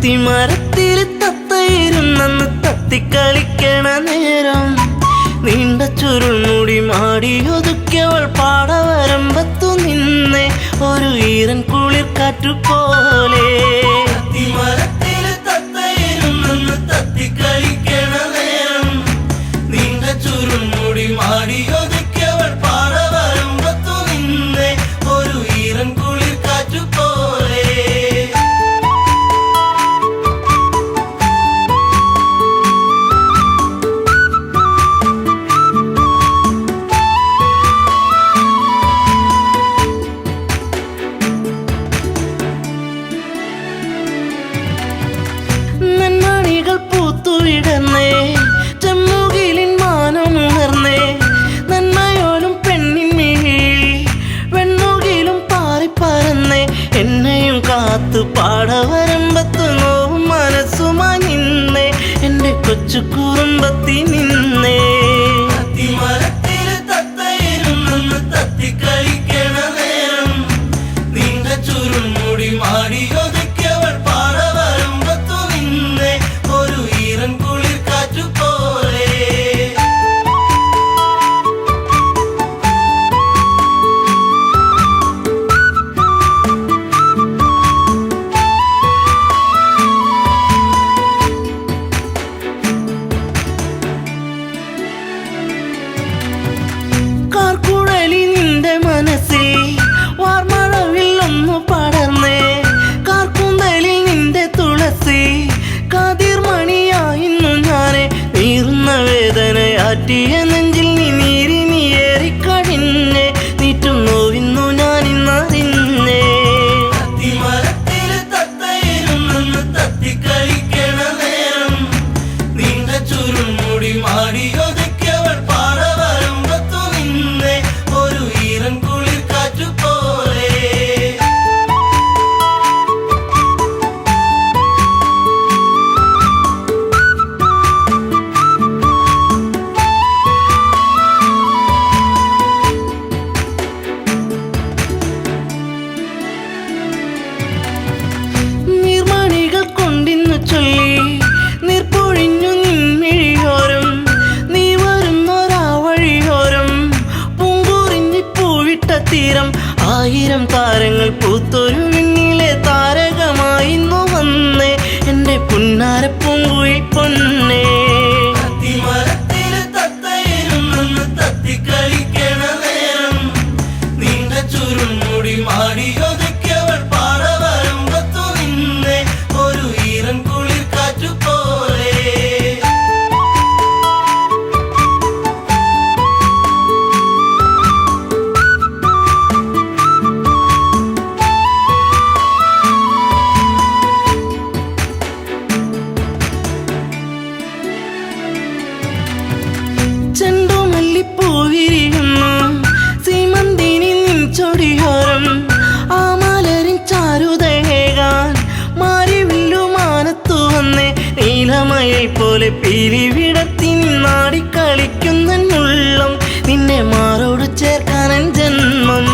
അത്തിമരത്തിൽ തത്തയിരുന്നെന്ന് തത്തിക്കളിക്കണ നേരം നീണ്ട ചുരുൾമുടി മാടിയൊതുക്കിയവൾ പാടവരമ്പത്തു നിന്നെ ഒരു ഈറൻ കുളിർ കാറ്റുപോലെ. അത്തിമരത്തിൽ തത്തയിരുന്നെന്ന് തത്തിക്കളിക്കണ നേരം നീണ്ട ചുരുൾമുടി മാടിയൊതുക്കിയവൾ പാടവരമ്പത്തു നിന്നെ ഒരു ഈറൻ കുളിർ കാറ്റുപോലെ. നന്മണികൾ പൂത്തുവിടന്നേ ചെമ്മുകിലിൻ മാനമുണർന്നേ നന്മയോലും പെണ്ണിൻ മിഴി വെണ്ണുകിലും പാറിപ്പറന്നേ എന്നെയും കാത്തു പാടവരമ്പത്ത് നോവും മനസ്സുമായി നിന്നേ എൻ്റെ കൊച്ചു കുറുമ്പത്തി നിന്നേ. അത്തിമരത്തിൽ തത്തയിരുന്നെന്ന് തത്തിക്കളിക്കണ നേരം നീണ്ട ചുരുൾമുടി മാടിയൊതുക്കിയവൾ പാടവരമ്പത്തു നിന്നെ ഒരു ഈറൻ കുളിർ കാറ്റുപോലെ. കാർക്കുഴലി നിന്റെ മനസ്സിൽ വാർമഴവിൽ ഒന്നു പടർന്നേ കാർക്കുന്തലിൽ നിന്റെ തുളസി കാതിർമണിയായിരുന്നു ഞാനെ നീറുന്ന വേദനയാറ്റിയ നെഞ്ചിൽ നീ നീറിനിയേറിക്കഴിഞ്ഞേ നീറ്റും നോവിന്നു ഞാനിന്നറിഞ്ഞേ. അത്തിമരത്തിൽ തത്തയിരുന്നെന്ന് തത്തിക്കളിക്കണ നേരം നീണ്ട ചുരുൾമുടി മാടിയൊതുക്കിയവൾ പാടവരമ്പത്തു നിന്നെ ഒരു ഈറൻ കുളിർ കാറ്റുപോലെ. നീർമണികൾ കൊണ്ടിന്നു ചൊല്ലി നീർപ്പൊഴിഞ്ഞു നിൻമിഴിയോരം നീ വരുന്നൊരാവഴിയോരം പൂങ്കുറിഞ്ഞി പൂവിട്ട തീരം ആയിരം താരങ്ങൾ പൂത്തൊരു വിണ്ണിലെ താരകമായിന്നു വന്നേ എൻ്റെ പുന്നാര പൂങ്കുഴി പൊന്നേ. അത്തിമരത്തിൽ തത്തയിരുന്നെന്ന് തത്തിക്കളിക്കണ നേരം നീണ്ട ചുരുൾമുടി മാടിയൊതുക്കിയവൾ പാടവരമ്പത്തു നിന്നെ ഒരു ഈറൻ കുളിർ കാറ്റുപോലെ. ചെണ്ടുമല്ലിപ്പൂവിരിയുന്നു സീമന്തിനി നിൻ ചൊടിയോരം ആ മലരിൻ ചാരുതേകാൻ മാരിവില്ലുമാനത്തു വന്നേ നീലമയിൽ പോലെ പീലി വിടർത്തി നിന്നാടിക്കളിക്കുന്നുള്ളം നിന്നെ മാറോട് ചേർക്കാനൻ ജന്മം.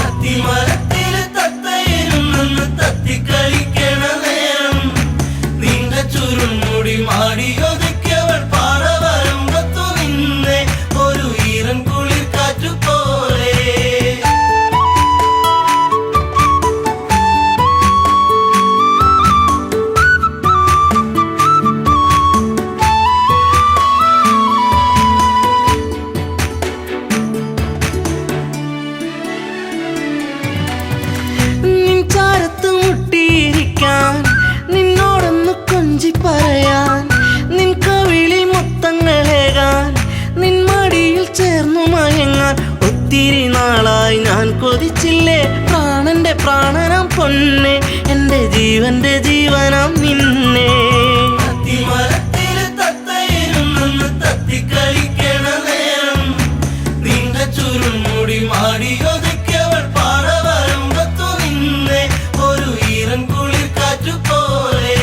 അത്തിമരത്തിൽ തത്തയിരുന്നെന്ന് തത്തിക്കളിക്കണ നേരം നീണ്ട ചുരുൾമുടി മാടിയൊതുക്കിയവൾ പാടവരമ്പത്തു നിന്നെ ഒരു ഈറൻ കുളിർ കാറ്റുപോലെ. നിൻ ചാരത്ത് മുട്ടിയിരിക്കാൻ നിന്നോടൊന്ന് കൊഞ്ചി പറയാൻ നിൻ കവിളിൽ മുത്തങ്ങളേകാൻ നിൻ മടിയിൽ ചേർന്നു മയങ്ങാൻ ഒത്തിരി നാളായി ഞാൻ കൊതിച്ചില്ലേ പ്രാണന്റെ പ്രാണനാം പൊന്നെ എൻ്റെ ജീവന്റെ ജീവനാം നിന്നെ. അത്തിമരത്തിൽ തത്തയിരുന്നെന്ന് തത്തിക്കളിക്കണ നേരം നീണ്ട ചുരുൾമുടി മാടിയൊതുക്കിയവൾ പാടവരമ്പത്തു നിന്നെ ഒരു ഈറൻ കുളിർ കാറ്റുപോലെ.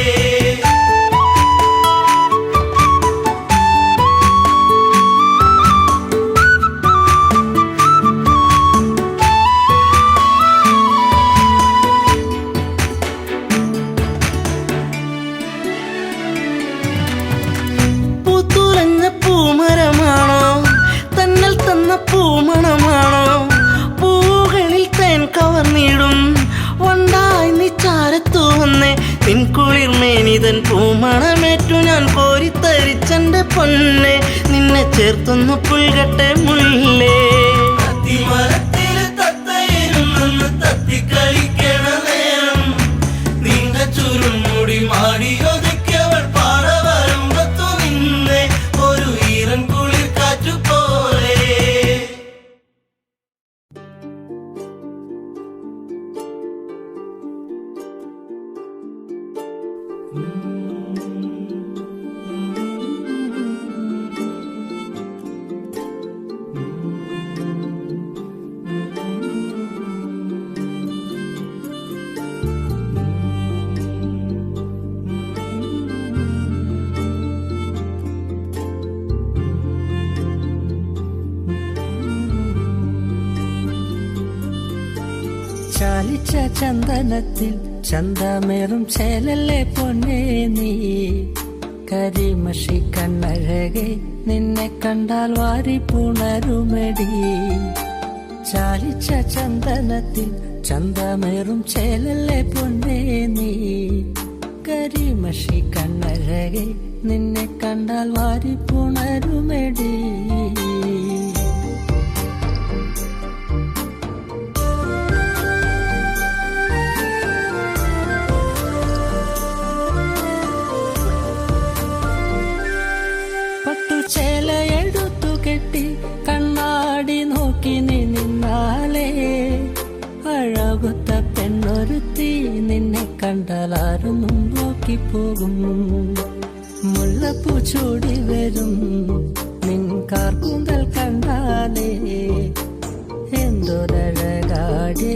ചേർന്ന പൂമണമാണോ പൂകളിൽ തേൻ കവർന്നിടും വണ്ടായി നീ ചാരത്തു വന്നേ നിൻ കുളിർമേനിതൻ പൂമണമേറ്റു ഞാൻ കോരിത്തരിച്ചെന്റെ പൊന്നെ നിന്നെ ചേർത്തൊന്നു പുൽകട്ടെ മുല്ലേ അത്തിമരത്തില് തത്തയിരുന്നെന്ന് തത്തിക്കളിക്കണ നേരം നീണ്ട ചുരുമുടി മാടിയൊതുക്കിയവൾ പാടവരമ്പത്തു നിന്നെ ഒരു ഈറൻ കുളിർ കാറ്റു പോലെ ചാലിച്ച ചന്ദനത്തിൽ ചന്തമേറും ചേലല്ലേ പൊന്നേ നീ കരിമഷി കണ്ണഴകെ നിന്നെ കണ്ടാൽ വാരി പുണരുമെടി ചാലിച്ച ചന്ദനത്തിൽ ചന്തമേറും ചേലല്ലേ പൊന്നേ നീ കരിമഷി കണ്ണഴകെ നിന്നെ കണ്ടാൽ വാരി പുണരുമെടി ചേലയെടുത്തു കെട്ടി കണ്ണാടി നോക്കി നീ നിന്നാലേ അഴകൊത്ത പെണ്ണൊരുത്തി നിന്നെ കണ്ടാലാരും നോക്കിപ്പോകും മുല്ലപ്പൂ ചൂടി വരും നിൻ കാർക്കൂന്തൽ കണ്ടാലേ എന്തൊരഴകാടേ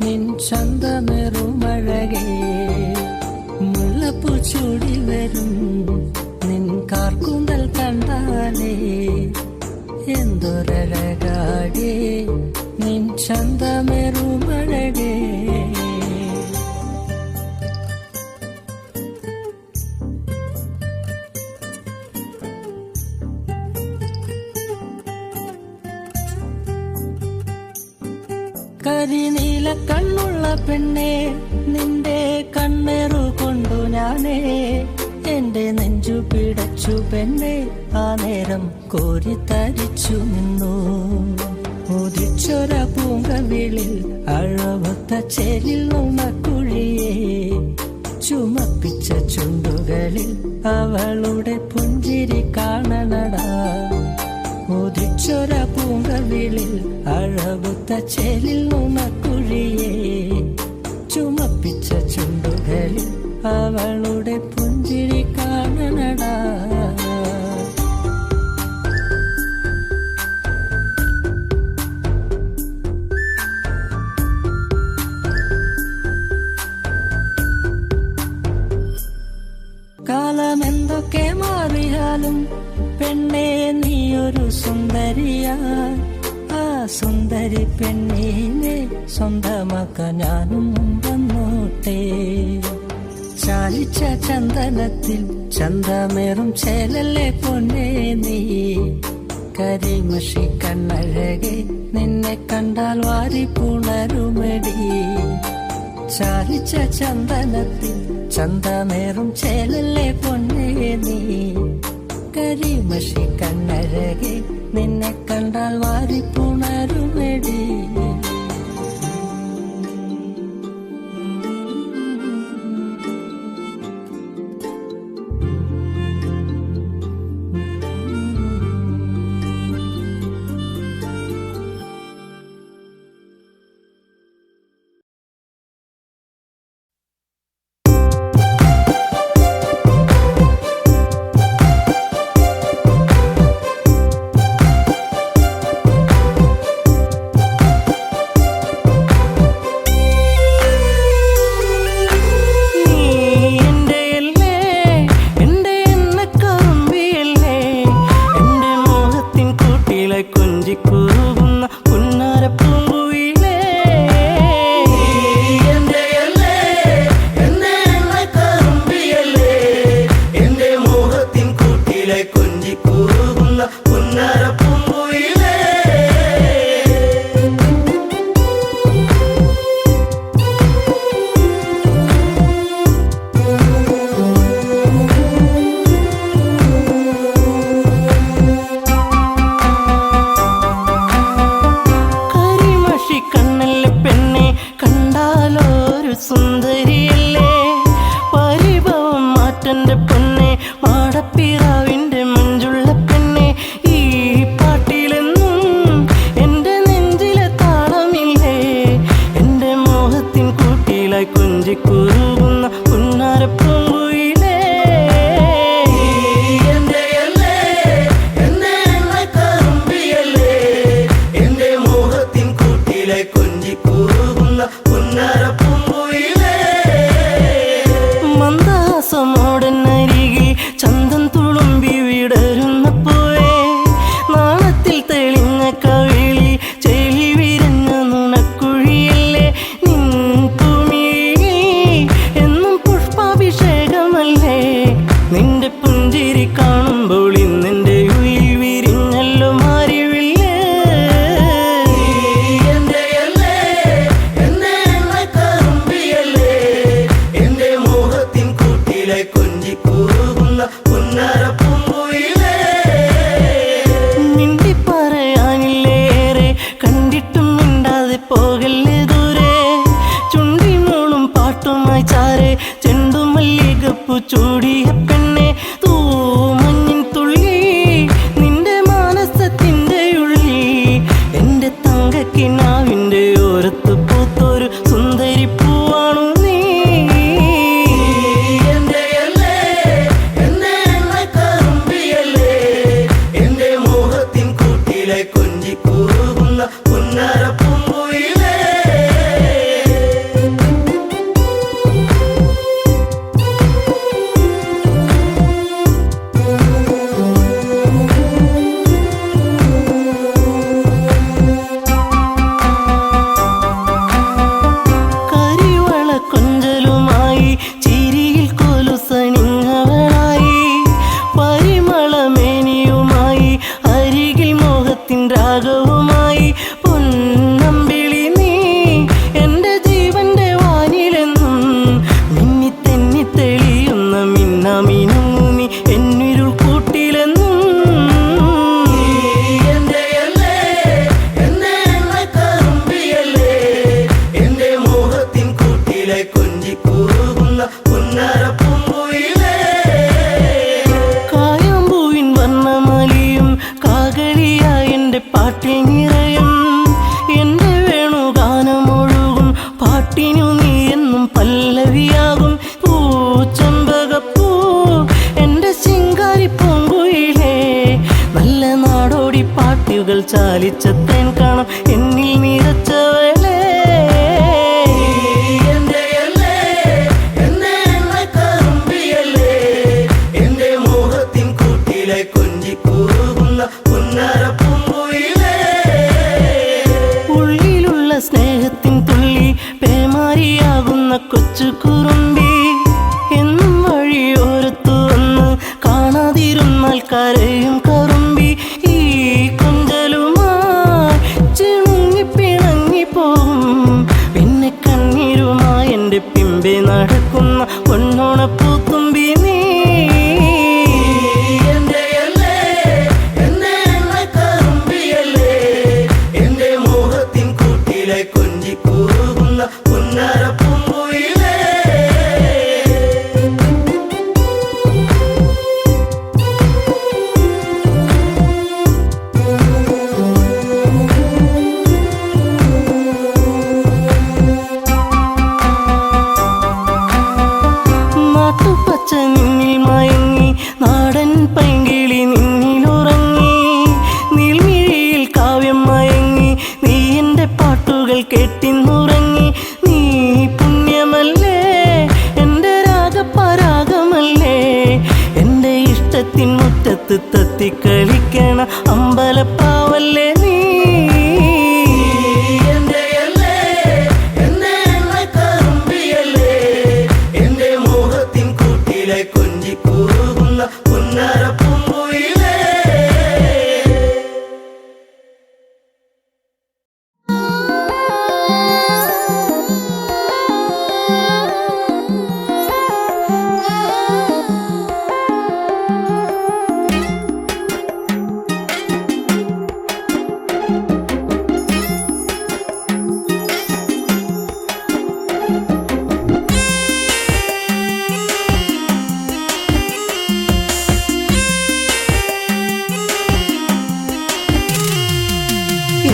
നിൻ ചന്തമേറുമഴകേ മുല്ലപ്പൂ ചൂടി വരും നിൻ കാർക്കൂന്തൽ കണ്ടാലേ എന്തൊരഴകാടേ നിൻ ചന്തമേറുമഴകേ കരിനീല കണ്ണുള്ള പെണ്ണേ നിന്റെ കണ്ണേറു കൊണ്ടു ഞാനേ എന്റെ നെഞ്ചു പിടച്ചു പെണ്ണെ ആ നേരം കോരിത്തരിച്ചു നിന്നു ഉദിച്ചൊര പൂങ്കവിളിൽ അഴവത്ത ചേലിൽ നുണക്കുഴിയെ ചുമപ്പിച്ച ചുണ്ടുകളിൽ അവളുടെ പുഞ്ചിരി കാണണടാ ഉദിച്ചൊര പൂങ്കവിളിൽ അഴവത്ത ചേലിൽ നുണക്കുഴിയെ ചുമപ്പിച്ച ചുണ്ടുകളിൽ അവളുടെ പുഞ്ചിരി കാണണടാ കാലമെന്തൊക്കെ മാറിയാലും പെണ്ണേ നീയൊരു സുന്ദരിയാ ആ സുന്ദരി പെണ്ണിനെ സ്വന്തമാക്കാൻ ഞാനും വന്നോട്ടെ ചാലിച്ച ചന്ദനത്തിൽ ചന്തമേറും ചേലല്ലേ പൊന്നേ നീ കരിമഷി കണ്ണഴകെ നിന്നെ കണ്ടാൽ വാരി പുണരുമെടി ചാലിച്ച ചന്ദനത്തിൽ ചന്തമേറും ചേലല്ലേ പൊന്നേ നീ കരിമഷി കണ്ണഴകെ നിന്നെ കണ്ടാൽ വാരി പുണരുമെടി കൊഞ്ചിക്കൂകുന്ന പുന്നര പൂങ്കുയിലേ കൊഞ്ചിക്കൂറുകുന്ന പുന്നാര പൂങ്കുയിലേ. രാഗവുമായി പൊന്നമ്പിളി നീ എൻ്റെ ജീവന്റെ വാനിലെന്നും മിന്നി തെന്നി തെളിയുന്ന മിന്നാമിനുങ്ങുമി എന്നിരുൾ കൂട്ടിലെന്നും. എൻ്റെ മോഹത്തിൻ കൂട്ടിലെ കൊഞ്ചിക്കൂറുകുന്ന പുന്നാര പൂങ്കുയിലേ. കായാമ്പൂവിൻ വർണ്ണമലിയും കാകളിയായി എൻ്റെ പാട്ടിൽ നിറയും എൻ്റെ വേണുഗാനമൊഴുകും പാട്ടിനു നീ എന്നും പല്ലവിയാകും. പൂച്ചമ്പകപ്പൂ എൻ്റെ ശിങ്കാരി പൂങ്കുയിലേ, നല്ല നാടോടി പാട്ടുകൾ ചാലിച്ച തേൻ കാണും എന്നിൽ നിറച്ചവളേ. എൻ്റെ മോഹത്തിൻ കൂട്ടിലെ കൊഞ്ചിക്കൂറുകുന്ന പുന്നാര പൂങ്കുയിലേ. ഉള്ളിലുള്ള സ്നേഹത്തിൻ തുള്ളി പേമാരിയാകുന്ന കൊച്ചു കുറുമ്പി എന്നും വഴിയോരത്തു വന്ന് കാണാതിരുന്നാൽ കരയും കറുമ്പി. ഈ കൊഞ്ചലുമായി ചിണുങ്ങി പിണങ്ങിപ്പോകും പിന്നെ കണ്ണീരുമായി എൻ്റെ പിമ്പെ നടക്കുന്ന പൊന്നോണപ്പൂത്തുമ്പി നീ. കൊഞ്ചിക്കൂറുകുന്ന പുന്നാര പൂങ്കുയിലേ. നാട്ടുപച്ച നിന്നിൽ മയങ്ങി നാടൻ പൈങ്കിളി നിന്നിലുറങ്ങി. നീൽമിഴിയിൽ കാവ്യം മയങ്ങി നീ എൻ്റെ പാട്ടുകൾ കെട്ടിന്നുറങ്ങി. നീ പുണ്യമല്ലേ എൻ്റെ രാഗപരാഗമല്ലേ, എൻ്റെ ഇഷ്ടത്തിൻ മുറ്റത്ത് തത്തിക്കളിക്കണ അമ്പലപ്പാവല്ലേ നീ. എൻ്റെ മോഹത്തിൻ കൂട്ടിലെ കൊഞ്ചിക്കൂറുകുന്ന പുന്നാര പൂങ്കുയിലേ.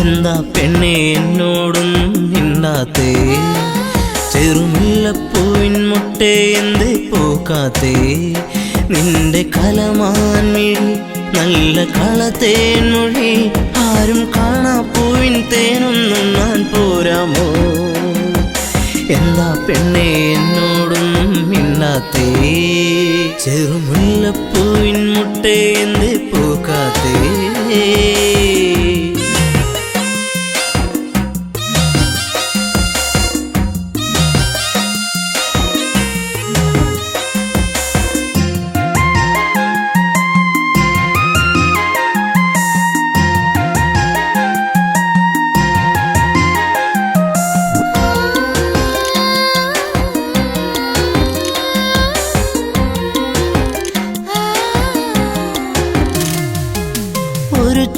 എന്താ പെണ്ണെ എന്നോടൊന്നും മിണ്ടാത്തേ, ചെറുമുല്ലപ്പൂവിൻ മുട്ടേ എന്തേ പൂക്കാത്തേ. നിന്റെ കലമാൻ മിഴി നല്ല കളത്തേൻ മൊഴി, ആരും കാണാ പൂവിൻ തേനൊന്നും ഞാൻ പോരാമോ. എന്താ പെണ്ണെ എന്നോടൊന്നും മിണ്ടാത്തേ, ചെറുമുല്ലപ്പൂവിൻ മുട്ടേ എന്തേ പൂക്കാത്തേ.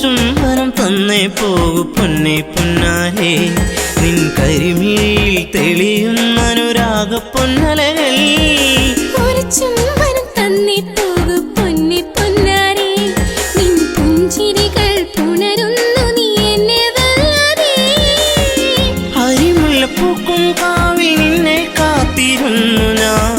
ചുംബനം തന്നേ പോകു പൊന്നെ പൊന്നാരേ, നിൻ കരിമിഴിയിൽ തെളിയുന്ന അനുരാഗ പൊന്നലകൾ. ഒരു ചുംബനം തന്നേ പോകു പൊന്നെ പൊന്നാരേ, നിൻ പുഞ്ചിരികൾ പുണരുന്നു നീ എന്നെ വല്ലാതെ. ഹരിമുല്ലപ്പൂക്കും കാവിൽ നിന്നെ കാത്തിരുന്നു ഞാൻ,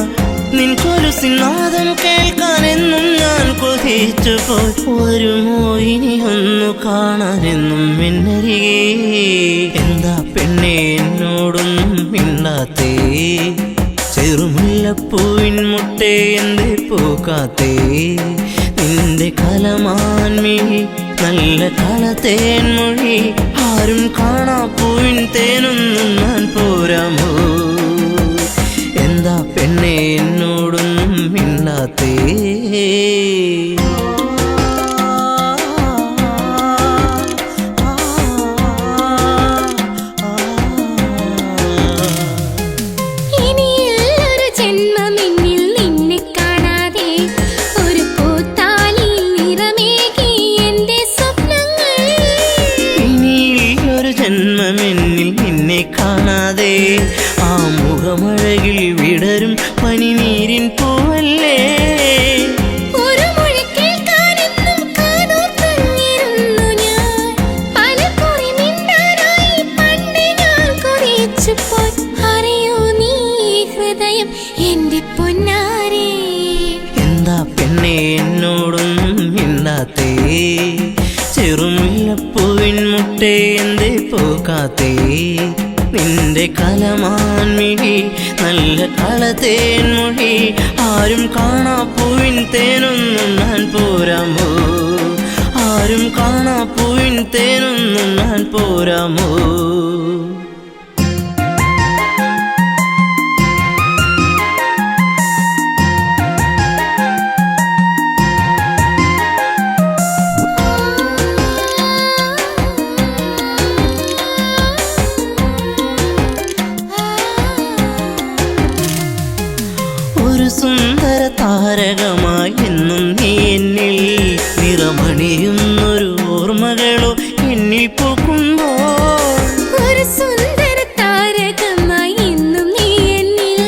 നിൻ കൊലുസിൻ നാദം കേൾക്കാനെന്നും ഞാൻ കൊതിച്ചു. തോറ്റുപോയി. വരുമോ ഇനി ഒന്നു കാണാനെന്നും എന്നരികെ? എന്താ പെണ്ണെ എന്നോടൊന്നും മിണ്ടാത്തേ? ചെറുമുല്ലപ്പൂവിൻ മുട്ടേ എന്തേ പൂക്കാത്തേ? നിന്റെ കലമാൻമിഴി നല്ല കളത്തേൻ മൊഴി, ആരും കാണാ പൂവിൻ തേനൊന്നും ഞാൻ പോരാമോ? എന്താ പെണ്ണെ എന്നോടൊന്നും മിണ്ടാത്തേ? ജന്മമെന്നിൽ നിന്നെ കാണാതെ ആ മുഖമഴകിൽ വിടരും പനിനീരിൻ പൂവല്ലേ? ഒരു മൊഴി കേൾക്കാനെന്നും കാതോർത്തിരുന്നു ഞാൻ. പലകുറി മിണ്ടാനായി പണ്ട് ഞാൻ കൊതിച്ചുപോയി. അറിയോ നീ ഹൃദയം എന്റെ പൊന്നാരേ? എന്താ പെണ്ണെ എന്നോടൊന്നും മിണ്ടാത്തേ? ചെറുമുല്ലപ്പൂവിൻ മുട്ടേ എന്തേ പൂക്കാത്തേ? നിന്റെ കലമാൻമിഴി നല്ല കളത്തേൻ മൊഴി, ആരും കാണാ പൂവിൻ തേനൊന്നും ഞാൻ പോരാമോ? ആരും കാണാ പൂവിൻ തേനൊന്നും ഞാൻ പോരാമോ? ഒരു സുന്ദര താരകമായി എന്നും നീ എന്നിൽ നിറമണിയുന്നൊരു ഓർമ്മകളോ എന്നിൽ പൂക്കുമ്പോൾ. ഒരു സുന്ദര താരകമായി എന്നും നീ എന്നിൽ,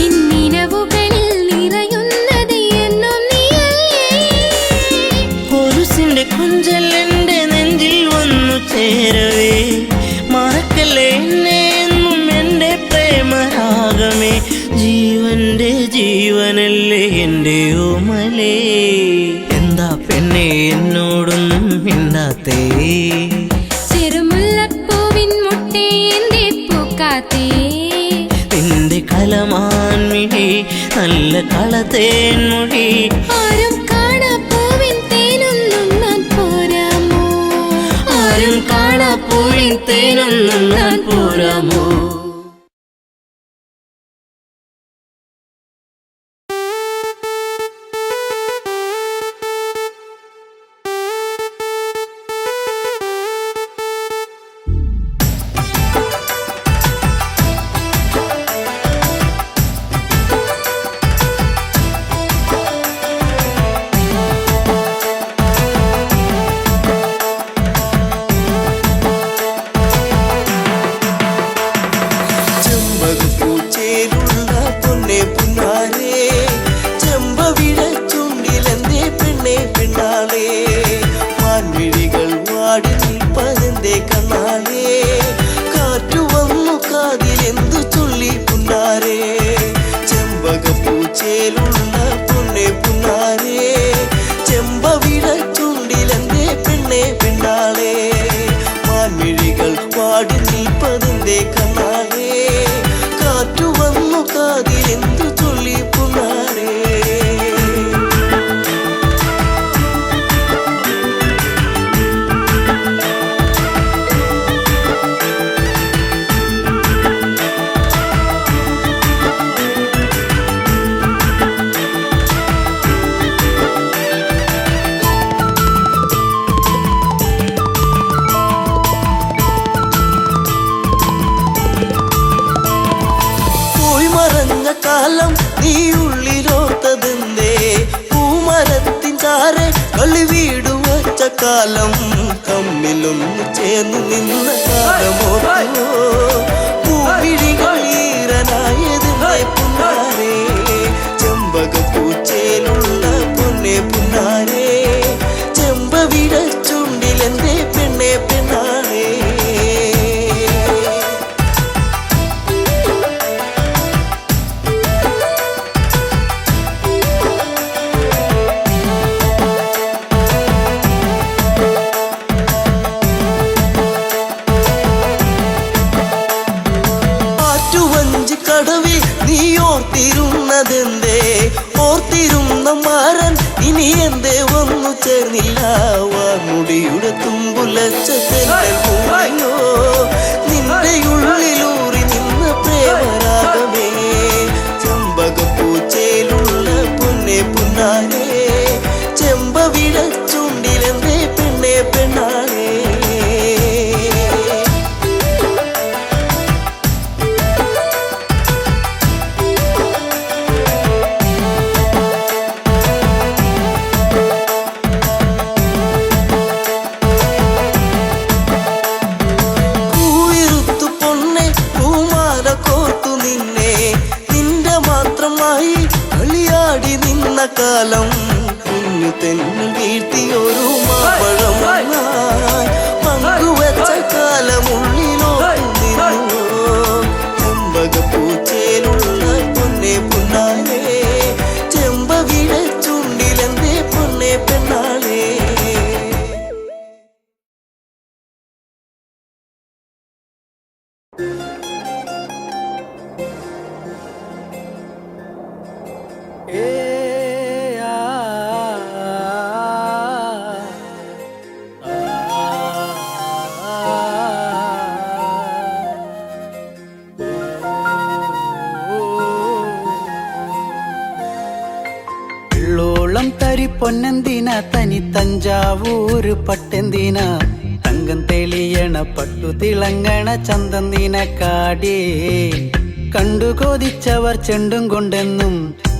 എന്നിനവുകളിൽ നിറയുന്നത് എന്നും നീയല്ലേ? കൊലുസിന്റെ കൊഞ്ചൽ എന്റെ നെഞ്ചിൽ വന്നു ചേരവേ, മറക്കല്ലേ എന്നെ എന്നും എന്റെ പ്രേമരാഗമേ. ജീവന്റെ ജീവനല്ലേ എൻ്റെ ഓമലേ? എന്താ പെണ്ണെ എന്നോടൊന്നും മിണ്ടാത്തേ? ചെറുമുല്ലപ്പൂവിൻ മുട്ടേ എന്തേ പൂക്കാത്തേ? നിന്റെ കലമാൻമിഴി നല്ല കളത്തേൻ മൊഴി, ആരും കാണാ പൂവിൻ തേനൊന്നും ഞാൻ പോരാമോ? ആരും കാണാ പൂവിൻ തേനൊന്നും ഞാൻ പോരാമോ? കാലം നീ ഉള്ളിലോത്തതെന്തേ? പൂമരത്തിൻ ചാരെ കളി വീട് വച്ച കാലം, തമ്മിലൊന്ന് ചേർന്ന് നിന്ന കാലമോ? പൂവിഴികൾ ഈറനായതെന്തേ പുന്നാരേ? ചെമ്പകപ്പൂച്ചേലുള്ള പൊന്നെ പുന്നാരേ, ചെമ്പവിട ചുണ്ടിലെന്തേ പെണ്ണെ പെണ്ണാരേ? നീ ഓർത്തിരുന്നതെന്തേ ഓർത്തിരുന്ന മാരൻ ഇനി എന്തേ വന്നു ചേർന്നില്ല വാർമുടിയുടെ തുമ്പുലച്ച തെന്നൽ പൂവയോ നിന്റെ ഉള്ളിലൂറി നിന്ന പ്രേമരാഗമേ ചെമ്പകപ്പൂച്ചയിലുള്ള പൊന്നെ പുന്നാരേ ചെമ്പവിഴ ചുണ്ടിലെന്തേ പെണ്ണെ പെണ്ണാളേ കാലം കുഞ്ഞു തെന്നു വീഴ്ത്തിയൊരു മാപ്പഴം പങ്കുവച്ച കാലമുള്ളിലോ നിന്നു ചെമ്പകപ്പൂച്ചയിലുള്ള പൊന്നെ പുന്നാലേ ചെമ്പവിഴ ചുണ്ടിലെന്തേ പൊന്നെ പെണ്ണാളേ പൊന്നെന്തിന തനി തഞ്ചാവൂര് പട്ടെന്തിന തങ്കം തെളിയണ പട്ടു തിളങ്ങണ ചന്തന്തിന കാടേ കണ്ടു കൊതിച്ചവർ ചെണ്ടും കൊണ്ടെന്നും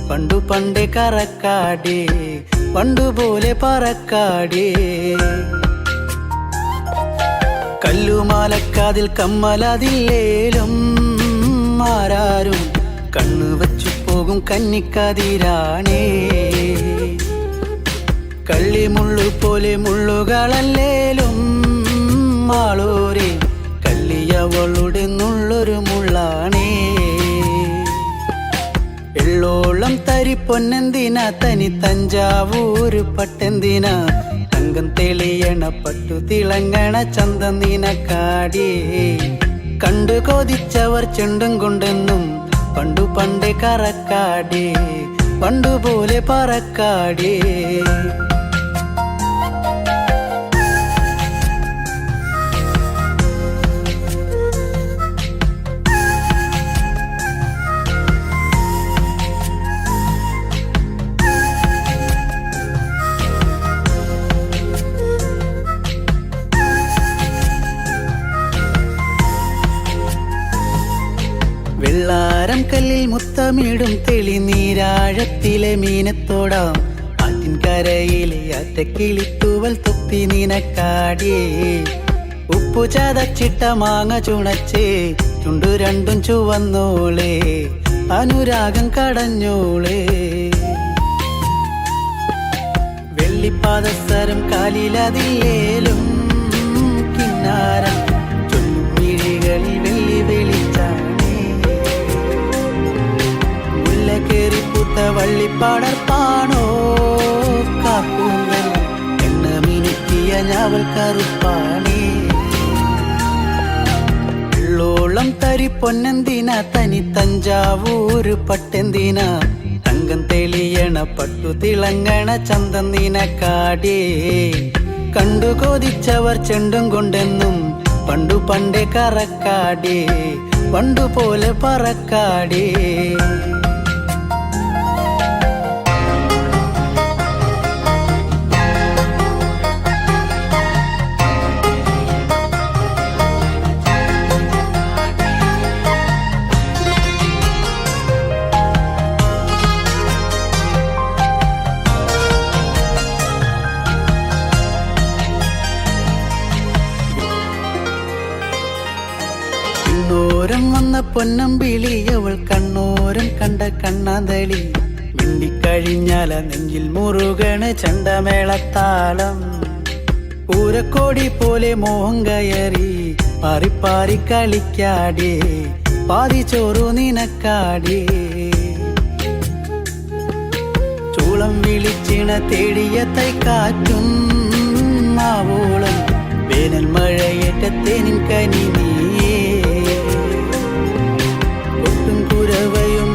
പണ്ടു പണ്ടേ കറക്കാടേ പണ്ടുപോലെ പറക്കാടേ കല്ലുമാലക്കാതിൽ കമ്മലതില്ലേലും ആരാരും കണ്ണു വച്ചു പോകും കന്നിക്കതിരാണേ കള്ളിമുള്ളു പോലെ മുള്ളുകളല്ലേലും ആളോരെ കല്ലിയവളുടെ നുള്ളൊരു മുള്ളാണേ എള്ളോളം തരി പൊന്നെന്തിന തനി തഞ്ചാവൂര് പട്ടെന്തിന തങ്കം തെളിയണ പട്ടു തിളങ്ങണ ചന്തന്തിന കാടേ കണ്ടു കൊതിച്ചവർ ചെണ്ടും കൊണ്ടെന്നും പണ്ടു പണ്ടേ കറക്കാടേ പണ്ടുപോലെ പറക്കാടേ വെള്ളാരം കല്ലിൽ മുത്തമിടും തെളിനീരാഴത്തിലെ മീനത്തോടാം ആറ്റിൻകരയിലെ അറ്റക്കിളിത്തൂവൽ തൊപ്പി നിനക്കാടേ ഉപ്പു ചതച്ചിട്ട മാങ്ങ ചുണച്ചേ ചുണ്ടു രണ്ടും ചുവന്നോളേ അനുരാഗം കടഞ്ഞോളേ വെള്ളിപ്പാദസരം കാലിലതില്ലേലും കിന്നാരം ചൊല്ലും മിഴികളിൽ വെള്ളി വെളിച്ചാണേ കേറിപ്പൂത്ത വള്ളിപ്പാടർപ്പാണോ കാക്കൂന്തൽ എണ്ണ മിനുക്കിയ ഞാവൽ കറുപ്പാണേ വെള്ളോളം തരി പൊന്നെന്തിന തനി തഞ്ചാവൂര് പട്ടെന്തിന തങ്കം തെളിയണ പട്ടു തിളങ്ങണ ചന്തന്തിന കാടേ കണ്ടു കൊതിച്ചവർ ചെണ്ടും കൊണ്ടെന്നും പണ്ടു പണ്ടേ കറക്കാടേ പണ്ടുപോലെ പറക്കാടേ വന്ന പൊന്നമ്പിളി അവൾ കണ്ണോരം കണ്ട കണ്ണാന്തളി മിണ്ടിക്കഴിഞ്ഞാല നെഞ്ചിൽ മുറുകണ് ചണ്ടമേളത്താളം പൂരക്കോടി പോലെ മോഹം കയറി പാറിപ്പാറി കളിക്കാടേ പാതി ചോറു നിനക്കാടേ ചൂളം വിളിച്ചിണ തേടിയ തൈക്കാറ്റും മാവോളം വേനൽ മഴയേറ്റത്തേനിൻ കനി നീയേ ഒട്ടും കുരവയും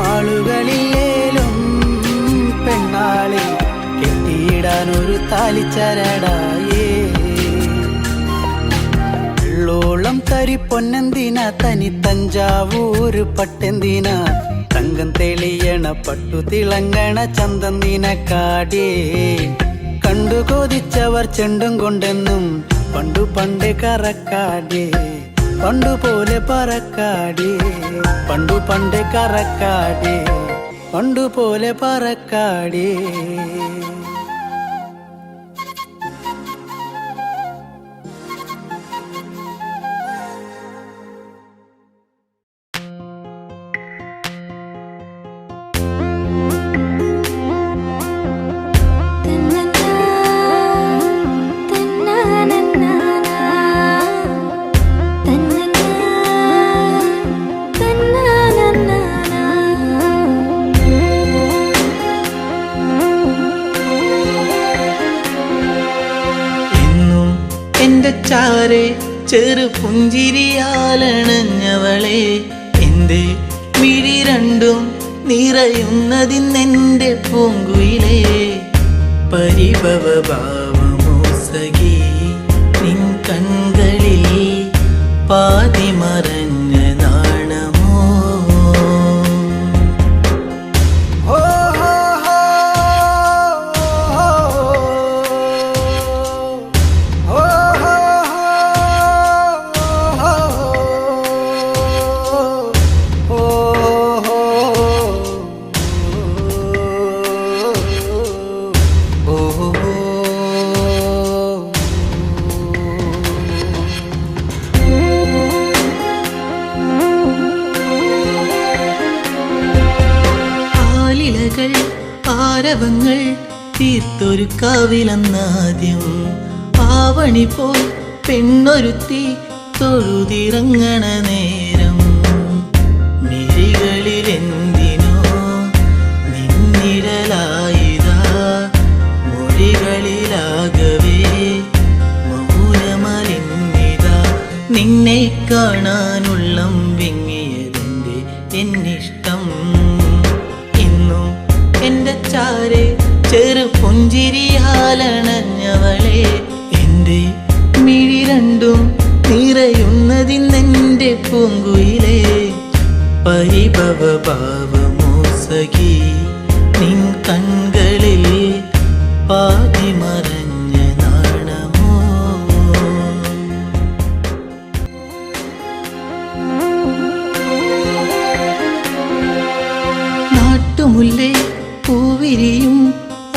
ഞാനൊരു താലിച്ചരടായേ വെള്ളോളം തരി പൊന്നെന്തിന തനി തഞ്ചാവൂര് പട്ടെന്തിന തങ്കം തെളിയണ പട്ടു തിളങ്ങണ ചന്തന്തിന കാടേ കണ്ടു കൊതിച്ചവർ ചെണ്ടും കൊണ്ടെന്നും പണ്ടു പണ്ട് കറക്കാടേ പണ്ടു പോലെ പറക്കാടേ പണ്ടു പണ്ട് കറക്കാടേ പണ്ടു പോലെ പറക്കാടേ ചാരെ ചെറു പുഞ്ചിരിയാലണഞ്ഞവളെ എന്റെ മിഴി രണ്ടും നിറയുന്നതിന്നെന്റെ പൂങ്കുയിലേ പരിഭവ ഭാവമോ സഖി നിൻ കൺകളിൽ പാതി മറഞ്ഞ നാണമോ ആരവങ്ങൾ തീർത്തൊരു കാവിലെന്നാദ്യം ആവണി പോൽ പെണ്ണൊരുത്തി തൊഴുതിറങ്ങണ നേരം മിഴികളിലെന്തിനോ നിന്നിഴലായിതാ മൊഴികളിലാകവേ മൗനമലിന്നിതാ നിന്നെ കാണാനുള്ളം വിങ്ങിയതെന്റെ എന്നിഷ്ടം ഇന്നും എന്റെ ചാരെ ചെറു പുഞ്ചിരിയാലണഞ്ഞവളെ എന്റെ മിഴി രണ്ടും നിറയുന്നതിന്നെന്റെ പൂങ്കുയിലേ പരിഭവ ഭാവമോ സഖി നിൻ കൺകളിൽ പാതി മറഞ്ഞ നാണമോ നാട്ടുമുല്ലേ പൂവിരിയും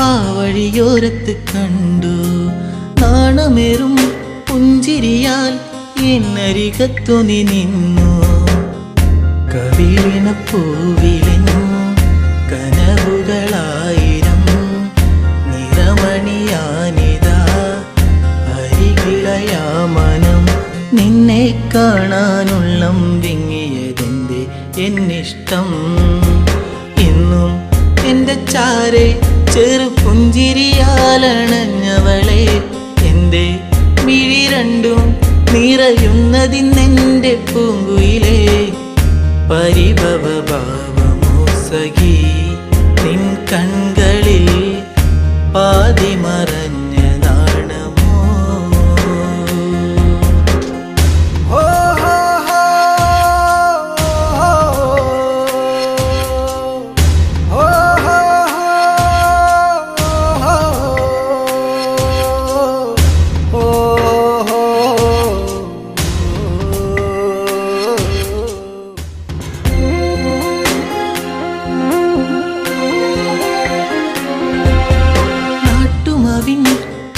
ആ വഴിയോരത്ത് കണ്ടു നാണമേറും പുഞ്ചിരിയാൽ എന്നരികത്തു നീ നിന്നു കവിളിന പൂവിലിനു കനവുകളായിരം നിറമണിയാനിതാ അരികിളയാ മനം നിന്നെ കാണാനുള്ളം വിങ്ങിയതെന്റെ എന്നിഷ്ടം ഇന്നും എന്റെ ചാരെ ചെറു പുഞ്ചിരിയാലണഞ്ഞവളെ എന്റെ മിഴി രണ്ടും നിറയുന്നതിന്നെന്റെ പൂങ്കുയിലേ പരിഭവ ഭാവമോ സഖി നിൻ കൺകളിൽ പാതി മറഞ്ഞ നാണമോ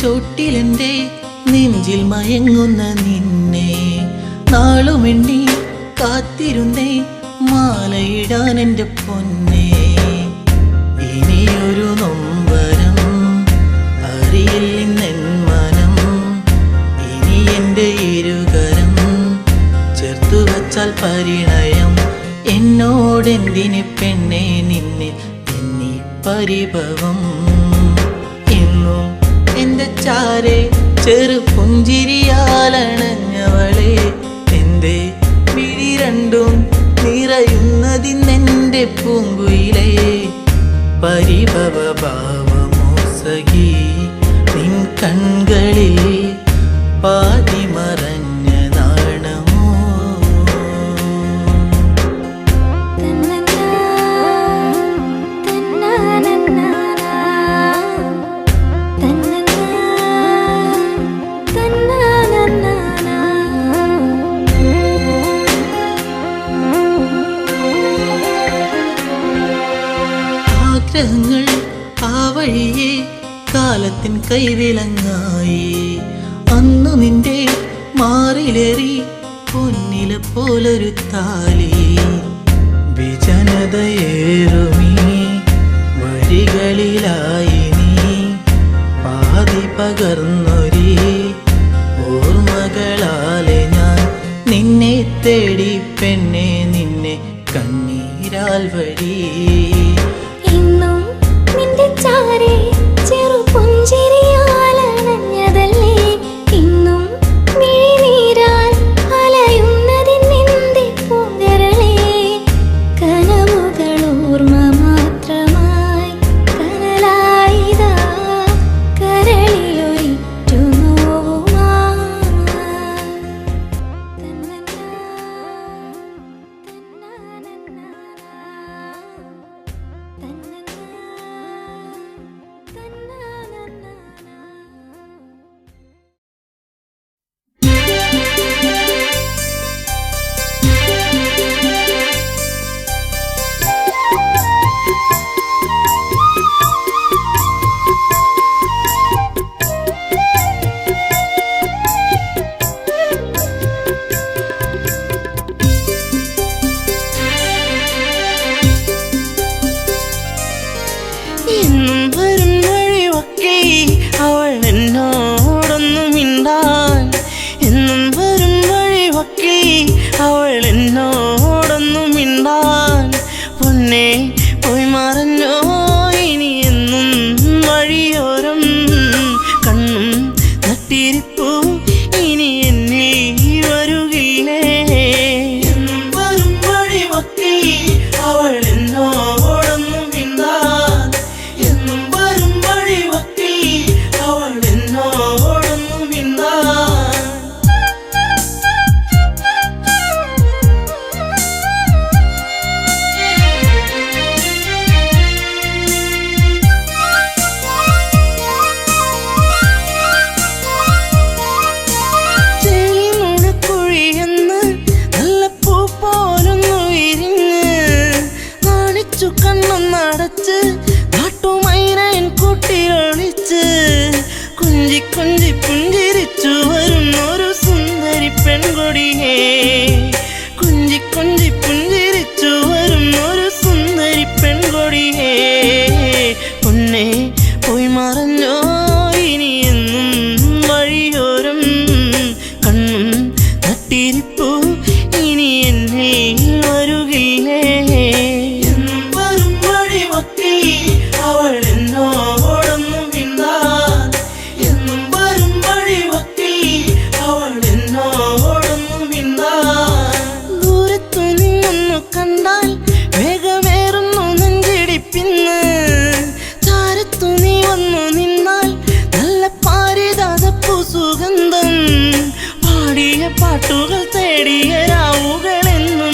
ചോട്ടിലെന്റെ നെഞ്ചിൽ മയങ്ങുന്ന നിന്നെ നാളുമെണ്ണി കാത്തിരുന്നേ മാലയിടാൻ എൻ്റെ പൊന്നെ ഇനിയൊരു നൊമ്പരം അറിയില്ലെന്നെൻ മനം ഇനി എൻ്റെ ഇരുകരം ചേർത്തു വച്ചാൽ പരിണയം എന്നോടെന്തിന് പെണ്ണെ നിന്നെ എന്നീ പരിഭവം എന്നും എന്റെ ചാരെ ചെറു പുഞ്ചിരിയാലണഞ്ഞവളെ എന്റെ മിഴി രണ്ടും നിറയുന്നതിന്നെന്റെ പൂങ്കുയിലേ പരിഭവ ഭാവമോ സഖി ആഗ്രഹങ്ങൾ ആ വഴിയെ കാലത്തിൻ കൈവിലങ്ങായി. അന്നു നിന്റെ മാറിലേറി പൊന്നില പോലൊരു താലി. വിജനതയേറുമീ വഴികളിലായി നീ പാതി പകർന്നൊരി ഓർമ്മകളാലെ ഞാൻ നിന്നെ തേടി പെണ്ണെ നിന്നെ കണ്ണീരാൽ വഴി. ഇന്നും നിന്റെ ചാരേ ചെറു പുഞ്ചിരിയാൽ അണഞ്ഞതല്ലേ, ഇന്നും മിഴിനീരാൽ അലയുന്നതിനെന്തേ പൂങ്കരളേ. കനവുകൾ ഓർമ്മ മാത്രമായി കനലായിതാ കരളിലൊരിറ്റു എന്നും വരും വഴിയൊക്കെ അവൾ എന്നോടൊന്നും മിണ്ടാൻ, എന്നും വരും വഴിയൊക്കെ അവൾ എന്നോടൊന്നും മിണ്ടാൻ. പൊന്നെ പോയി മറഞ്ഞോ ഇനി എന്നും വഴിയോരം കണ്ണും നട്ടിരിപ്പൂ ഇനി എന്നിൽ വരുകില്ലേ. എന്നും വരും വഴിയൊക്കെ അവൾ എന്നോടൊന്നും മിണ്ടാൻ, എന്നും വരും വഴിയൊക്കെ അവൾ എന്നോടൊന്നും മിണ്ടാൻ. ചെളിമുഴക്കുഴിയെന്ന് നല്ല പൂ പോലൊന്നു വിരിഞ്ഞ് നാണിച്ചു കണ്ണൊന്നടച്ച് നാട്ടുമൈനൻ കൂട്ടിയൊളിച്ച് കുഞ്ചി കുഞ്ചി പുഞ്ചിരിച്ചു വരുന്നൊരു സുന്ദരി പെൺകൊടിയേ. കുഞ്ചി കുഞ്ചി പുഞ്ചിരിച്ചു വരുന്നൊരു സുന്ദരി പെൺകൊടിയേ. പൊന്നെ പോയി മറഞ്ഞോ ഇനി എന്നും വഴിയോരം കണ്ണും നട്ടിരിപ്പൂ ഇനി എന്നിൽ വരുകില്ലേ. എന്നും വരും വഴിയൊക്കെ അവൾ എന്നോടൊന്നും മിണ്ടാൻ, എന്നും വരും വഴിയൊക്കെ അവൾ എന്നോടൊന്നും മിണ്ടാൻ. ദൂരത്തു നിന്നൊന്നു കണ്ടാൽ വേഗമേറുന്നു നെഞ്ചിടിപ്പിന്ന്, ചാരത്തു നീ വന്നു നിന്നാൽ നല്ല പാരിജാതപ്പൂ സുഗന്ധം. പാടിയ പാട്ടുകൾ തേടിയ രാവുകൾ എന്നും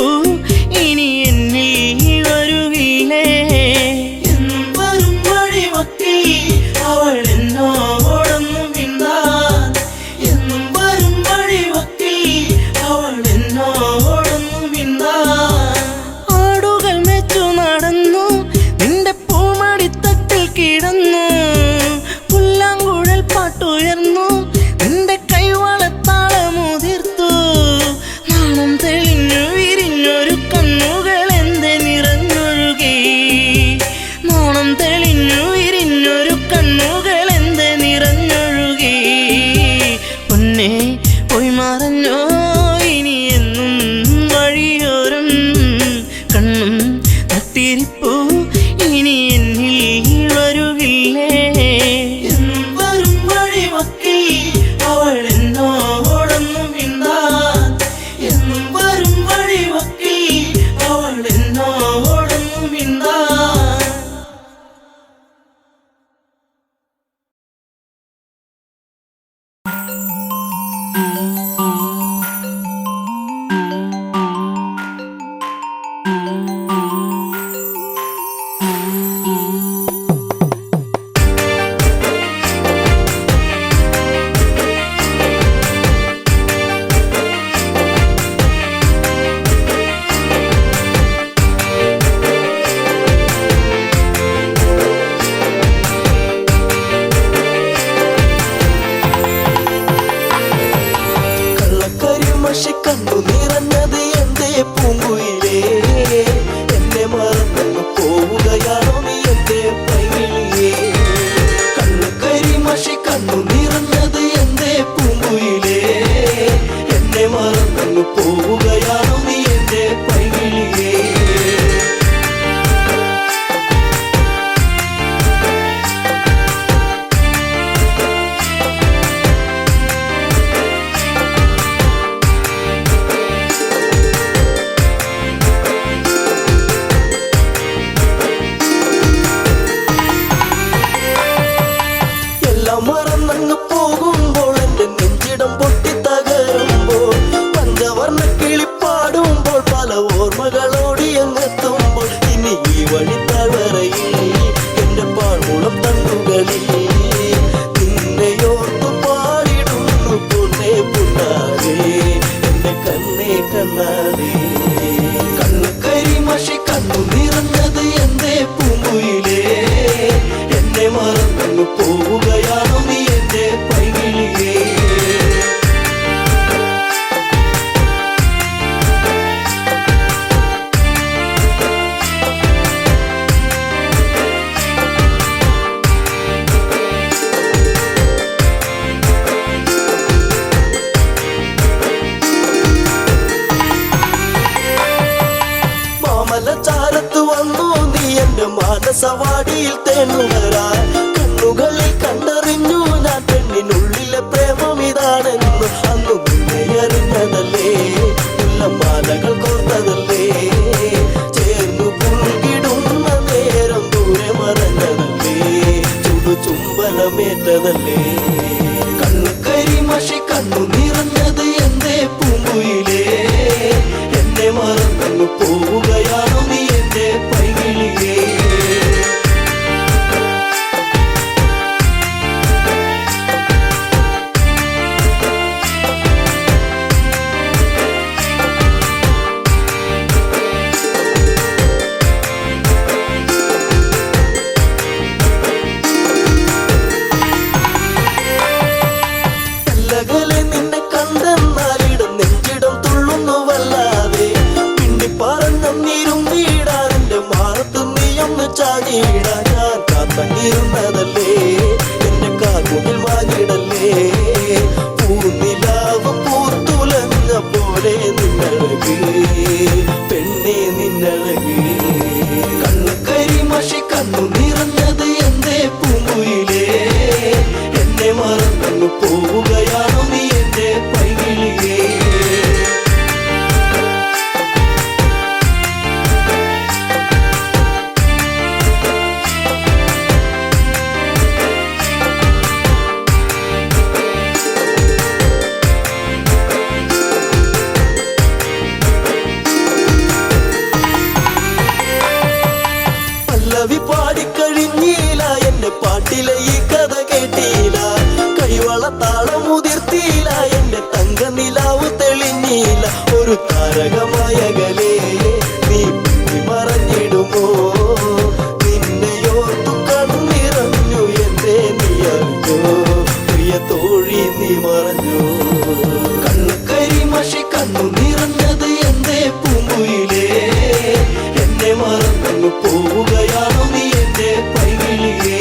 തട്ടിരിപ്പൂ ഇനി എന്നിൽ വരുകില്ലേ എന്നും വരും വഴിവക്കിൽ അവൾ എന്നോടൊന്നും മിണ്ടാൻ എന്നും വരും വഴിവക്കിൽ അവൾ എന്നോടൊന്നും മിണ്ടാൻ ആടുകൾ മെച്ചു നടന്നു നിന്റെ പൂമടിത്തട്ടിൽ കിടന്നു പുല്ലാങ്കുഴൽ പാട്ടുയർന്നു നിന്റെ കൈവളത്താളമുതിർത്തു നാണം തെളിഞ്ഞു വിരിഞ്ഞൊരു കണ്ണുകൾ എന്തെ നിറഞ്ഞൊഴുകി നാണം തെളിഞ്ഞു വിരിഞ്ഞൊരു കണ്ണുകൾ എന്തെ നിറഞ്ഞൊഴുകി പൊന്നെ പോയി മറഞ്ഞോ ഇനി എന്നും വഴിയോരം കണ്ണും തട്ടിരിപ്പൂ ഇനി എന്നിൽ വരുകില്ലേ എന്നും വരും വഴിവക്കിൽ അവൾ എന്നോടൊന്നും മിണ്ടാൻ എന്നും വരും വഴിവക്കിൽ അവൾ എന്നോടൊന്നും മിണ്ടാൻ കള്ളക്കരിമഷി കണ്ണു നിറഞ്ഞത് എന്തേ പൂങ്കുയിലേ എന്നെ മറന്നു പോവുകയാണോ നീ എന്റെ പൈകിളിയേ കള്ളക്കരിമഷി കണ്ണു നിറഞ്ഞത് എന്തേ പൂങ്കുയിലേ എന്നെ മറന്നു പോവുകയാണോ നീ എന്റെ പൈകിളിയേ എല്ലാം മറന്നങ്ങ് പോകുമ്പോൾ എന്റെ നെഞ്ചിടം പൊട്ടിത്തകരുമ്പോൾ പഞ്ചവർണ്ണ കിളിപ്പാടുമ്പോൾ പല ഓർമ്മകളോടി അങ്ങെത്തുമ്പോൾ ഇനി ഈ വഴി താഴ്വരയിൽ എന്റെ പാഴ്മുളം തണ്ടുകളിൽ നിന്നെയോർത്തു പാടിടുന്നു പൊന്നേ പുണ്ണാരേ എന്റെ കണ്ണേ കണ്ണാരേ കണ്ണുകരിമഷി കണ്ണു നിറഞ്ഞത് എന്തേ പൂങ്കുയിലേ എന്നെ മറന്നു പോവുകയാണോ നീ എന്റെ പൈകിളിയേ മാമലച്ചാരത്ത് വന്നു നീ എന്റെ മാനസവാടിയിൽ തേനുകരാൻ കണ്ണുകളിൽ കണ്ടറിഞ്ഞു ഞാൻ പെണ്ണിനുള്ളിലെ പ്രേമം ഇതാണെന്ന് അന്നു നിന്നെ അറിഞ്ഞതല്ലേ മാലകൾ കോർത്തതല്ലേ ചേർന്നു പുൽകിടുന്ന നേരം ദൂരെ മറഞ്ഞതല്ലേ ചുംബനമേറ്റതല്ലേ കണ്ണുകരിമഷി കണ്ണു നിറഞ്ഞത് എന്തേ പൂങ്കുയിലേ എന്നെ മറന്നു പോവുകയാണോ നീ എന്റെ പൈകിളിയേ അല്ലകലെ നിന്നെ കണ്ടെന്നാലിടം നെഞ്ചിടം തുള്ളുന്നു വല്ലാതെ പിണ്ടി പറഞ്ഞിരും വീടാൻ എന്റെ മാറത്ത് നീയൊന്ന് ചാടിയിടാൻ ഞാൻ കാത്തങ്ങിരുന്നതല്ലേ എന്റെ കാർമുകിൽ വാങ്ങിടല്ലേ പൂനിലാവ് പൂത്തുലഞ്ഞ പോലെ നിന്നഴക് പെണ്ണെ നിന്നഴക് കണ്ണുകരിമഷി കണ്ണു നിറഞ്ഞത് എന്തേ പൂങ്കുയിലേ എന്നെ മറന്നു പോവുകയാണോ നീ എന്റെ പൈകിളിയേ പാട്ടിലെ ഈ കഥ കേട്ടില്ല, കൈവള താളം മുതിർത്തിയില്ല, എന്റെ തങ്ക നിലാവ് തെളിഞ്ഞില്ല. ഒരു താരകമായകലേ നീ മറഞ്ഞിടുമോ, നിന്നെയോർത്തു കണ്ണിറഞ്ഞു എന്തേ നീ അറിഞ്ഞോ, പ്രിയ തോഴി നീ മറഞ്ഞു. കണ്ണു കരിമഷി കണ്ണു നിറഞ്ഞത് എന്തേ പൂങ്കുയിലേ, എന്നെ മറന്നു പോവുകയാണോ നീ എന്റെ പൈകിളിയേ.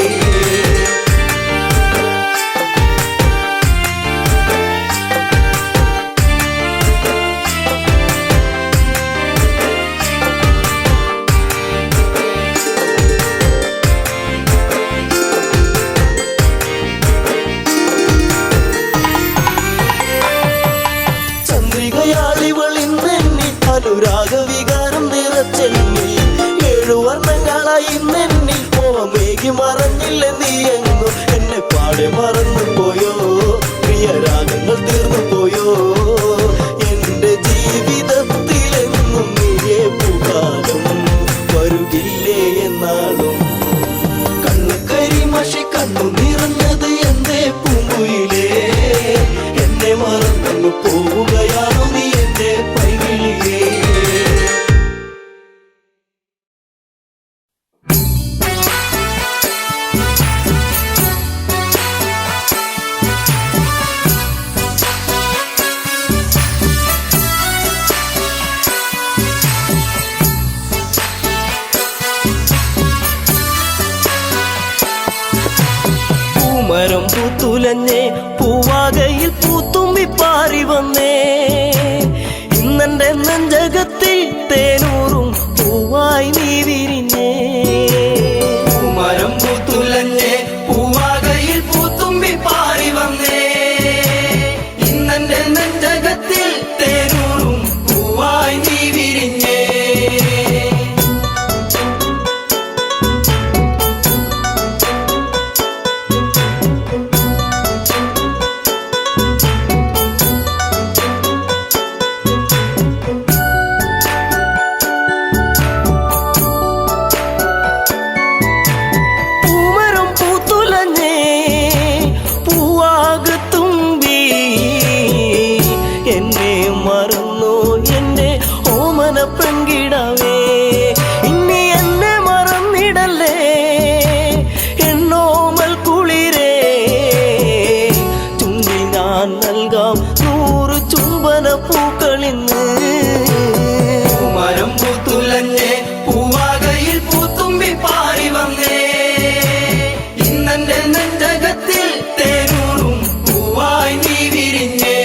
ചന്ദ്രികയാളിവളിന്നെന്നി അനുരാഗവികാരം നിറച്ചെന്നി, 7 വർണ്ണങ്ങളായി നെന്നി മോഹമേകി മറഞ്ഞില്ല നീ എങ്ങോ, എന്നെ പാടെ മറന്നു പോയോ, പ്രിയ രാഗങ്ങൾ തീർന്നു പോയോ, എന്റെ ജീവിതത്തിലെങ്ങും നീയേ പൂക്കാലം വരുകില്ലേ എന്നാളും. കണ്ണു കരിമഷി കണ്ണു നിറഞ്ഞത് എന്തേ പൂങ്കുയിലേ, എന്നെ മറന്നു പോവുകയാണോ നീ എന്റെ പൈകിളിയേ. പൂമരം പൂത്തുലഞ്ഞേ പൂവാകയിൽ പൂത്തുമ്പി പാറി വന്നേ, ഇന്നെന്റെ നെഞ്ചകത്തിൽ തേനൂറും പൂവായി നീ വിരിഞ്ഞേ. പൂമരം പൂത്തുലഞ്ഞേ പൂവാകയിൽ പൂത്തുമ്പി പാറി വന്നേ, ഇന്നെന്റെ നെഞ്ചകത്തിൽ തേനൂറും പൂവായി നീ വിരിഞ്ഞേ. പൂമരം പൂത്തുലഞ്ഞേ പൂവാകത്തുമ്പി, എന്നെ മറന്നു എന്റെ ഓമന പെൺകിടാവേ, ഇനി എന്നെ മറന്നിടല്ലേ എന്നോമൽ കുളിരേ, ചുണ്ടി ഞാൻ നൽകാം 100 ചുംബന പൂക്കളിന്ന്. പൂമരം പൂത്തുലഞ്ഞേ പൂവാകയിൽ പൂത്തുമ്പി പാറി വന്നേ, ഇന്നെന്റെ നെഞ്ചകത്തിൽ തേനൂറും പൂവായി നീ വിരിഞ്ഞേ.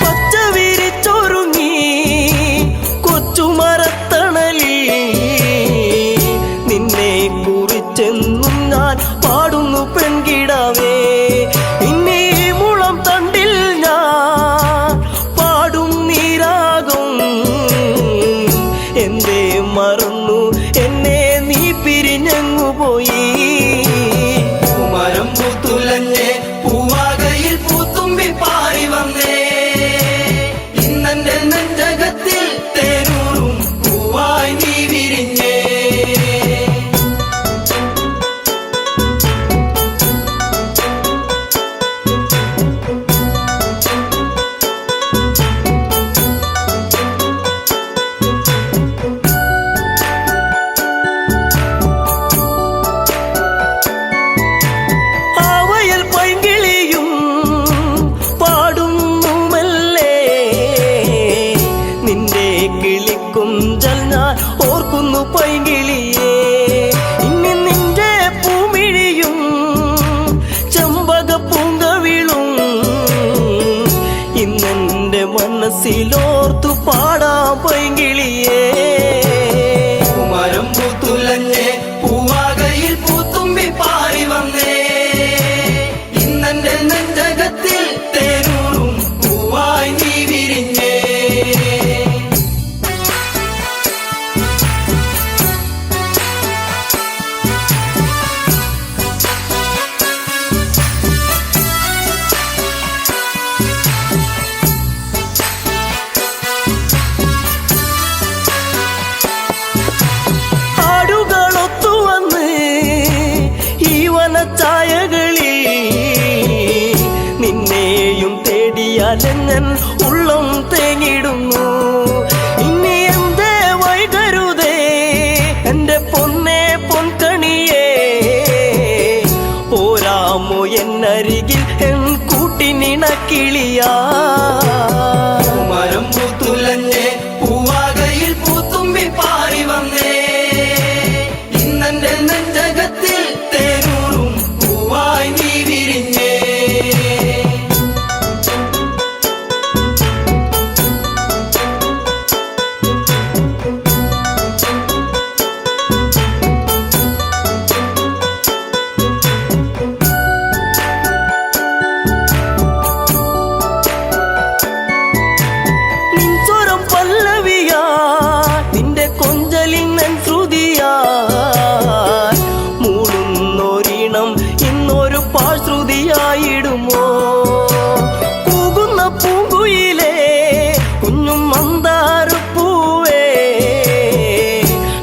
പച്ച വിരിച്ചൊരുങ്ങി കൊച്ചുമരത്തണലിൽ, നിന്നെ കുറിച്ചെന്നും ഞാൻ പാടുന്നു പെൺകിടാവേ, ഇനി മുളം തണ്ടിൽ ഞാൻ പാടും നീരാകും, എന്തേ മറന്നു എന്നെ നീ പിരിഞ്ഞങ്ങു പോയി. പൂമരം പൂത്തുലഞ്ഞേ പൂവാകയിൽ പൂത്തുമ്പി പാറി വന്നേ, ഇന്നെന്റെ നെഞ്ചകത്തിൽ തേനൂറും പൂവായി നീ വിരിഞ്ഞേ. ആവയൽ പൈങ്കിളിയും പാടുന്നു മെല്ലെ, നിന്റെ കിളിക്കുഞ്ചൽ ഞാൻ ഓർക്കുന്നു പൈങ്കിളിയേ, ഇനി നിന്റെ പൂമിഴിയും ചെമ്പക പൂങ്കവിളും ഇന്നെന്റെ മനസ്സിലോർത്തു പാടാം പൈങ്കിളിയേ. പൂമരം പൂത്തുലഞ്ഞേ പൂവാകയിൽ പൂത്തുമ്പി പാറി വന്നേ, ഇന്നെന്റെ നെഞ്ചകത്തിൽ തേനൂറും പൂവായി നീ വിരിഞ്ഞേ. കേട്ടാലെങ്ങൻ ഉള്ളം തേങ്ങിടുന്നു. ഇനി എന്തേ വൈകരുതേ എന്റെ പൊന്നെ പൊൻകണിയേ, പോരാമോ എന്നരികിൽ എൻ കൂട്ടിനിണക്കിളിയാ. മരം പൂത്തുലഞ്ഞേ പൂവാകയിൽ പൂത്തുമ്പി പാറി വന്നേ, ഇന്നെന്റെ നെഞ്ചകത്തിൽ തേനൂറും പൂവായി നീ വിരിഞ്ഞേ. പാശ്രുതിയായിടുമോ കൂകുന്ന പൂങ്കുയിലേ കുഞ്ഞും മന്ദാരപ്പൂവേ,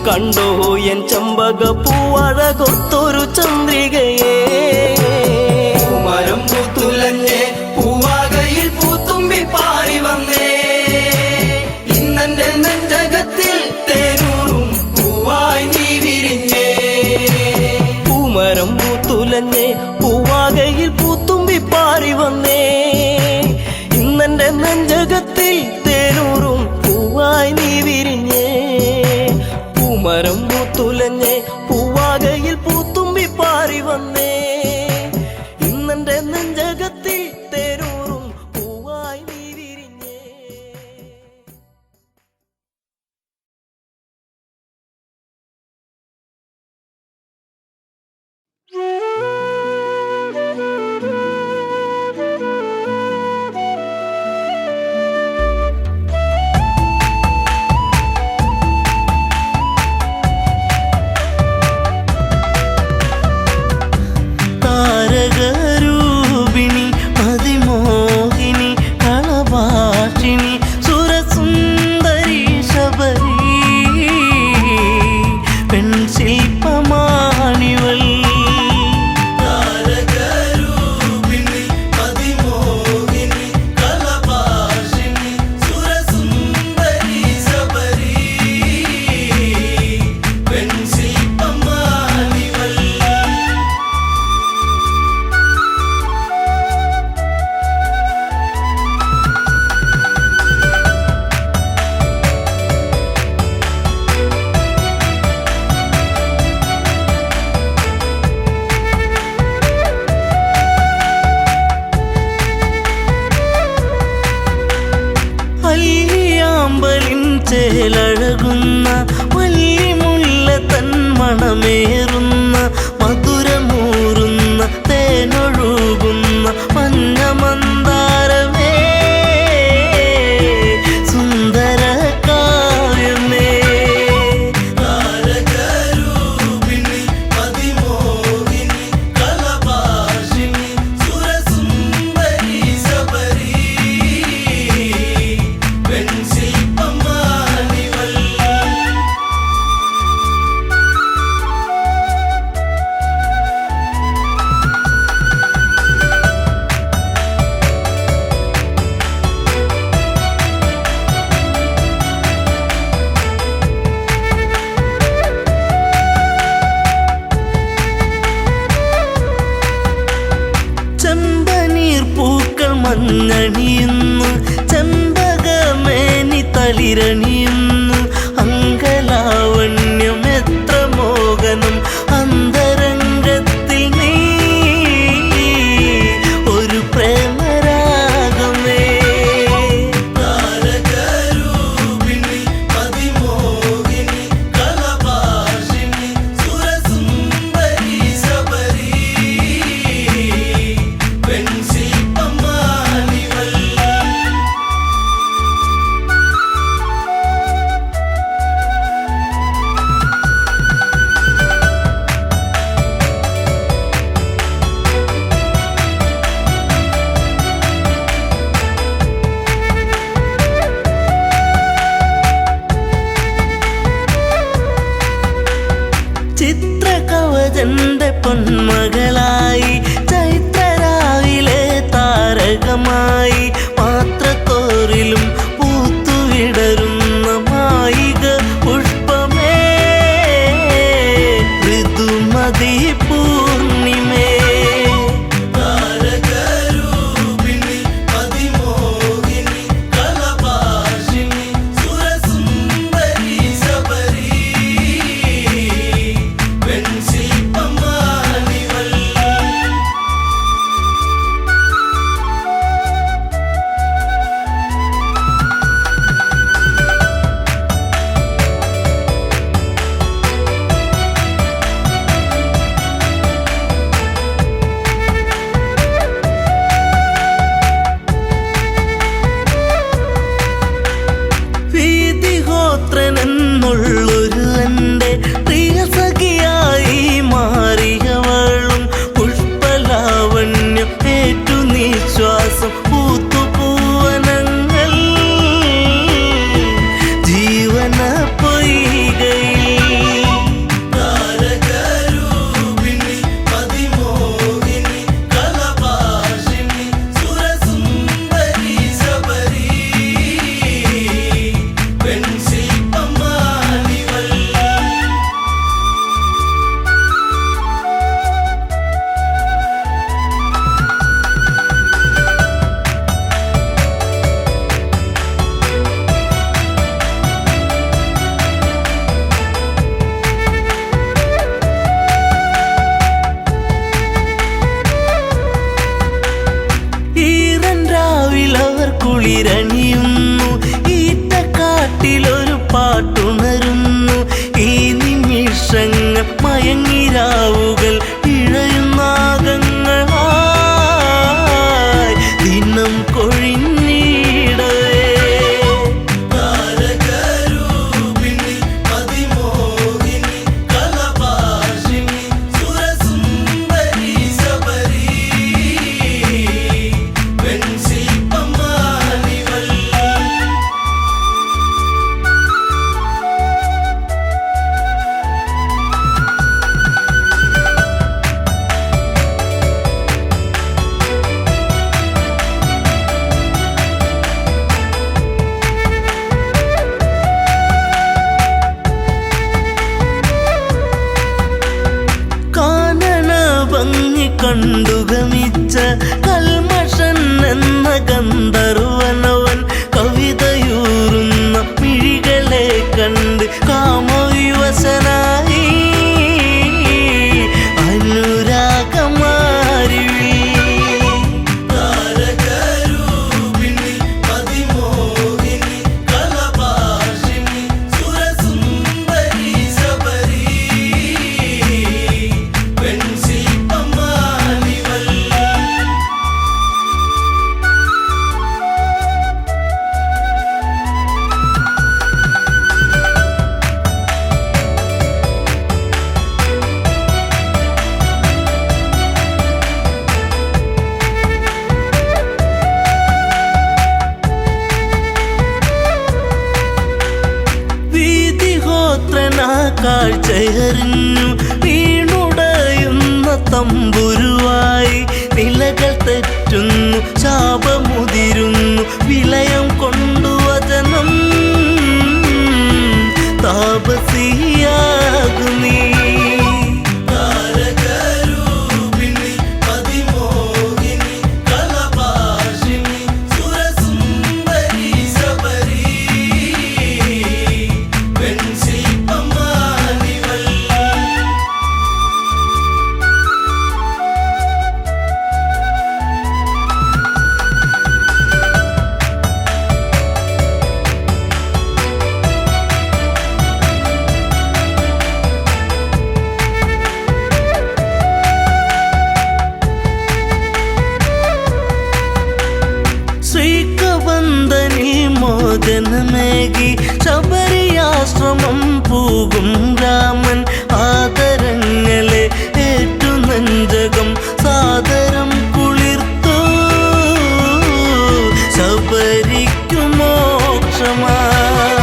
കണ്ടോ എൻ ചമ്പക പൂവഴകൊത്തൊരു ചന്ദ്രികയെ. മരം പൂത്തുലഞ്ഞേ പൂവാകയിൽ പൂത്തുമ്പി പാറി വന്നേ, ഇന്നെന്റെ നെഞ്ചകത്തിൽ തേനൂറും പൂവായി നീ വിരിഞ്ഞേ. പൂമരം പൂത്തുലഞ്ഞേ പൂവാകയിൽ പൂത്തുമ്പി പാറി വന്നേ, ഇന്നെന്റെ നെഞ്ചകത്തിൽ തേനൂറും പൂവായി നീ വിരിഞ്ഞേ. പൂമരം പൂത്തുലഞ്ഞേ പൂവാകയിൽ പൂത്തുമ്പി പാറി വന്നേ, ഇന്നെന്റെ നെഞ്ചകത്തിൽ തേനൂറും പൂവായി നീ വിരിഞ്ഞേ. താരകരൂപിണി അതിമോഹിനി കളഭാഷിണി സുരസുന്ദരി ശബരി പെൺശില്പമാണിവൾ. താരകരൂപിണി അതിമോഹിനി കളഭാഷിണി സുരസുന്ദരി ശബരി പെൺശില്പമാണിവൾ. അല്ലിയാമ്പലിൻ ചേലഴകുന്ന വല്ലിമുല്ല തൻ മണമേറുന്ന മധുരമൂറുന്ന തേനൊഴുകുന്ന മഞ്ഞ മന്ദാരമേ സുന്ദര കാവ്യമേ. താരകരൂപിണി അതിമോഹിനി കളഭാഷിണി സുരസുന്ദരി ശബരി പെൺശില്പമാണിവൾ. ചെമ്പനീർ പൂക്കൾ മഞ്ഞണിയുന്നു, ചെമ്പകമേനി തളിരണിയുന്നു, അങ്കലാവണ്യം എത്ര മോഹനം അന്തരംഗത്തിൽ നീ ഒരു പ്രേമരാഗമേ. താരകരൂപിണി അതിമോഹിനി കളഭാഷിണി സുരസുന്ദരി ശബരി പെൺശില്പമാണിവൾ. ചിത്രകവചന്റെ പൊന്മകളായി ചൈത്രരാവിലെ താരകമായി മയങ്ങിരാവുകൾ ഇഴയുന്നാഗങ്ങളായി ദിനം കൊഴിഞ്ഞിടവേ താരകരൂപിണി അതിമോഹിനി കലഭാഷിണി സുരസുന്ദരി ശബരി പെൺശില്പമാണിവൾ കാനന ഭംഗി കണ്ടുഗമിച്ച കൽമഷൻ എന്ന ഗന്ധർവനവൻ കവിതയൂറുന്ന മിഴികളെ കണ്ട് കാമവിവശനായി അനുരാഗമാരിവി താരകരൂപിണി അതിമോഹിനി കലഭാഷിണി സുരസുന്ദരി ശബരി പെൺശില്പമാണിവൾ വീതിഹോത്രനാ കാഴ്ചയറിഞ്ഞു വീണുടയുന്ന തമ്പുരുവായി നിലകൾ തെറ്റുന്നു ശാപമുതിരുന്നു വിലയം കൊണ്ടു വചനം താപസിയാകുന്നീ താരകരൂപിണി അതിമോഹിനി കലഭാഷിണി സുരസുന്ദരി ശബരി പെൺശില്പമാണിവൾ ശ്രീകബന്ധനിൽ മോചനമേകി ശബരിയാശ്രമം പോകും രാമൻ ആദരങ്ങളെ ഏറ്റു നെഞ്ചകം സാദരം കുളിർത്തു ശബരിക്കു മോക്ഷമായി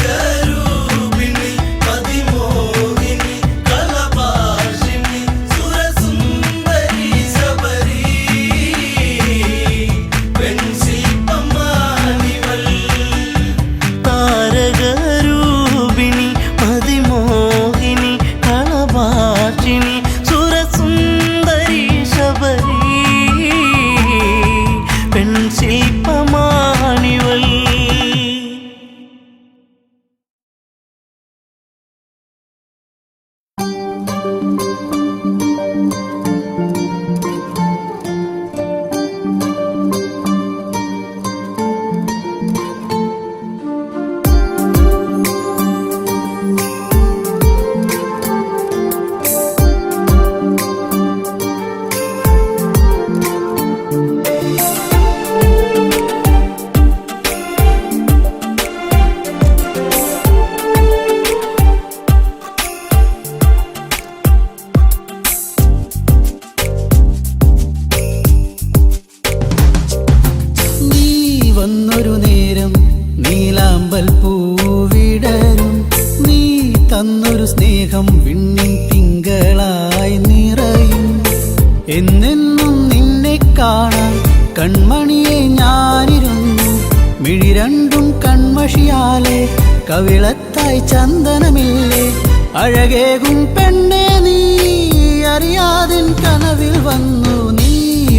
താരകരൂപിണി അതിമോഹിനി കലഭാഷിണി സുരസുന്ദരി ശബരി പെൺശില്പമാണിവൾ താരകരൂപിണി അതിമോഹിനി കളഭാഷിണി സുരസുന്ദരി ശബരി പെൺശില്പമാണിവൾ നീ വന്നൊരു നേരം നീലാമ്പൽ പൂവിടരും നീ തന്നൊരു സ്നേഹം വിണ്ണിൻ തിങ്കളായി നിറയും എന്നെന്നും നിന്നെ കാണാൻ കൺമണിയെ ഞാനിരുന്നു മിഴി രണ്ടും കൺമഷിയാലെ കവിളത്തായി ചന്ദനമില്ലേ അഴകേകും പെണ്ണെ നീ അറിയാതിൻ കനവിൽ വന്നു നീ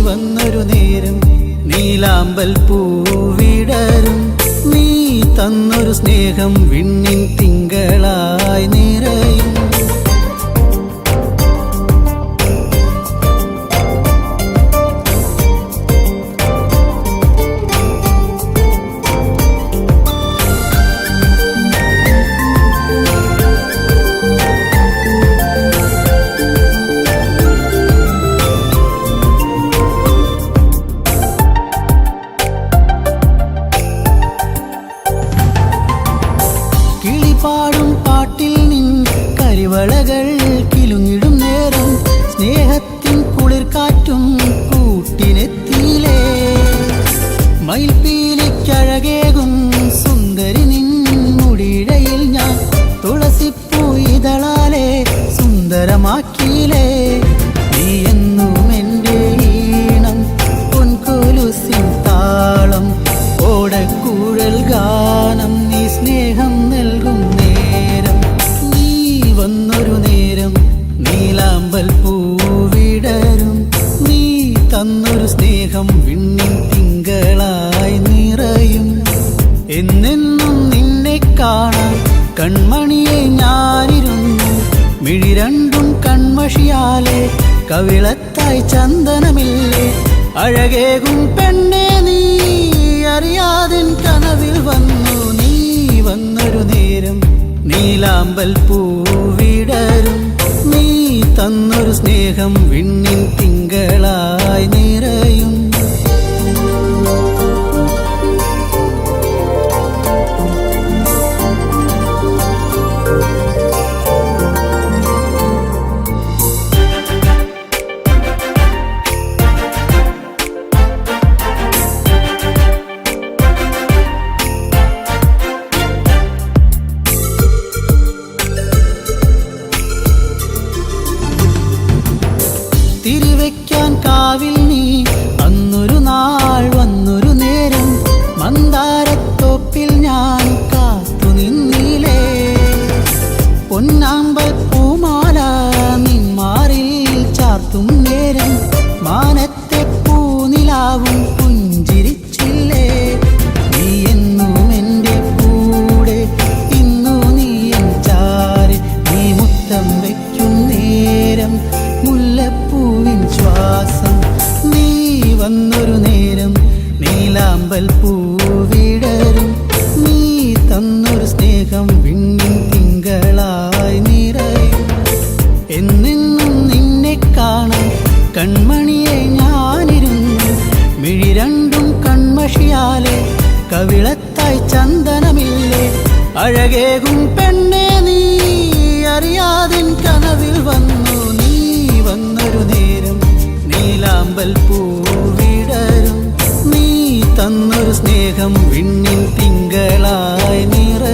വന്നൊരു നേരം നീലാമ്പൽ പൂവിടരും നീ തന്നൊരു സ്നേഹം വിണ്ണിൻ തിങ്കളായി നിറയും പീലിക്കഴകേകും സുന്ദരി നിൻ മുടിയിഴയിൽ ഞാൻ തുളസിപ്പൂ ഇതളാലെ സുന്ദരമാക്കിയിലേ. നീ എന്നും എൻ്റെ ഈണം പൊൻകൊലുസിൻ താളം ഓടക്കൂഴൽ ഗാനം നീ സ്നേഹം നൽകും നേരം. നീ വന്നൊരു നേരം നീലാമ്പൽ പൂവിടരും. നീ തന്നൊരു സ്നേഹം വിണ്ണിൻ തിങ്കളായി നിറയും. എന്നെന്നും നിന്നെ കാണാൻ കൺമണിയെ ഞാനിരുന്നു. മിഴി രണ്ടും കൺമഷിയാലെ കവിളത്തായി ചന്ദനമില്ലേ. അഴകേകും പെണ്ണെ നീ അറിയാതിൻ കനവിൽ വന്നു. നീ വന്നൊരു നേരം നീലാമ്പൽ പൂവിടരും. നീ തന്നൊരു സ്നേഹം വിണ്ണിൻ തിങ്കളായി നിറയും. തിരിവെക്കാൻ കാവിൽ നീ അന്നൊരു നാൾ വന്നൊരു നേരം മന്ദാരത്തോപ്പിൽ ഞാൻ കാത്തു നിന്നിലേ. പൊന്നാമ്പൽ പൂമാല നിന്മാറിൽ ചാർത്തും നേരം മാനത്തെ പൂനിലാവും പുഞ്ചിരിച്ചില്ലേ. നീ എന്നും എൻ്റെ കൂടെ ഇന്നു നീ എൻ ചാരി. നീ മുത്തം വയ്ക്കും നേരം മുല്ലപ്പൂവിൻ ശ്വാസം. നീ വന്നൊരു നേരം നീലാമ്പൽ പൂവിടരും. നീ തന്നൊരു സ്നേഹം വിണ്ണിൻ തിങ്കളായി നിറയും. എന്നെന്നും നിന്നെ കാണാൻ കൺമണിയെ ഞാനിരുന്നു. മിഴി രണ്ടും കൺമഷിയാലെ കവിളത്തായി ചന്ദനമില്ലേ. അഴകേകും പെണ്ണെ നീ അറിയാതിൻ കനവിൽ വന്നു. നീ വന്നൊരു നേരം നീലാമ്പൽ പൂവിടരും. നീ തന്നൊരു സ്നേഹം വിണ്ണിൻ തിങ്കളായി നിറയും.